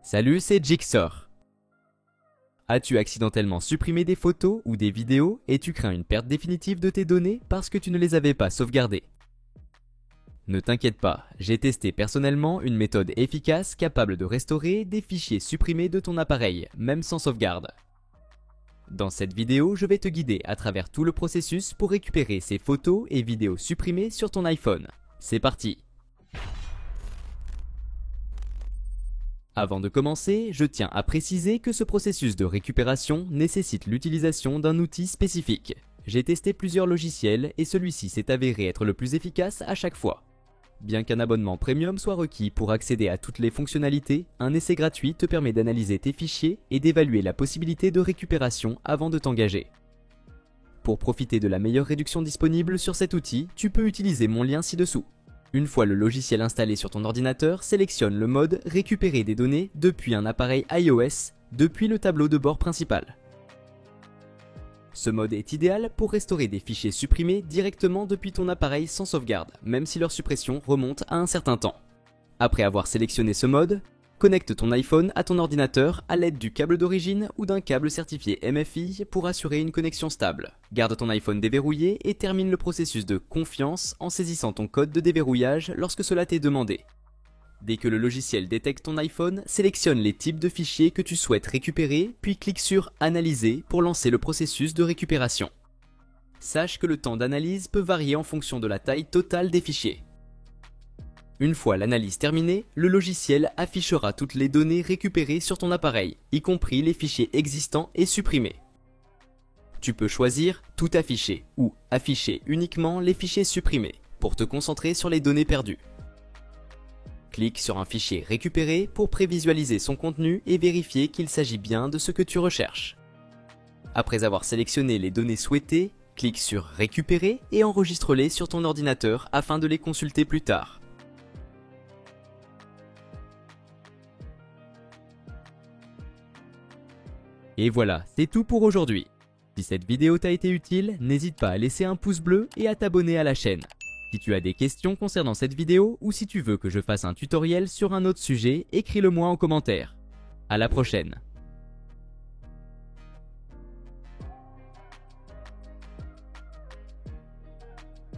Salut, c'est Jigsaw. As-tu accidentellement supprimé des photos ou des vidéos et tu crains une perte définitive de tes données parce que tu ne les avais pas sauvegardées? Ne t'inquiète pas, j'ai testé personnellement une méthode efficace capable de restaurer des fichiers supprimés de ton appareil, même sans sauvegarde. Dans cette vidéo, je vais te guider à travers tout le processus pour récupérer ces photos et vidéos supprimées sur ton iPhone. C'est parti! Avant de commencer, je tiens à préciser que ce processus de récupération nécessite l'utilisation d'un outil spécifique. J'ai testé plusieurs logiciels et celui-ci s'est avéré être le plus efficace à chaque fois. Bien qu'un abonnement premium soit requis pour accéder à toutes les fonctionnalités, un essai gratuit te permet d'analyser tes fichiers et d'évaluer la possibilité de récupération avant de t'engager. Pour profiter de la meilleure réduction disponible sur cet outil, tu peux utiliser mon lien ci-dessous. Une fois le logiciel installé sur ton ordinateur, sélectionne le mode « Récupérer des données depuis un appareil iOS » depuis le tableau de bord principal. Ce mode est idéal pour restaurer des fichiers supprimés directement depuis ton appareil sans sauvegarde, même si leur suppression remonte à un certain temps. Après avoir sélectionné ce mode, connecte ton iPhone à ton ordinateur à l'aide du câble d'origine ou d'un câble certifié MFI pour assurer une connexion stable. Garde ton iPhone déverrouillé et termine le processus de confiance en saisissant ton code de déverrouillage lorsque cela t'est demandé. Dès que le logiciel détecte ton iPhone, sélectionne les types de fichiers que tu souhaites récupérer, puis clique sur « Analyser » pour lancer le processus de récupération. Sache que le temps d'analyse peut varier en fonction de la taille totale des fichiers. Une fois l'analyse terminée, le logiciel affichera toutes les données récupérées sur ton appareil, y compris les fichiers existants et supprimés. Tu peux choisir « Tout afficher » ou « Afficher uniquement les fichiers supprimés » pour te concentrer sur les données perdues. Clique sur un fichier récupéré pour prévisualiser son contenu et vérifier qu'il s'agit bien de ce que tu recherches. Après avoir sélectionné les données souhaitées, clique sur Récupérer et enregistre-les sur ton ordinateur afin de les consulter plus tard. Et voilà, c'est tout pour aujourd'hui. Si cette vidéo t'a été utile, n'hésite pas à laisser un pouce bleu et à t'abonner à la chaîne. Si tu as des questions concernant cette vidéo ou si tu veux que je fasse un tutoriel sur un autre sujet, écris-le moi en commentaire. À la prochaine.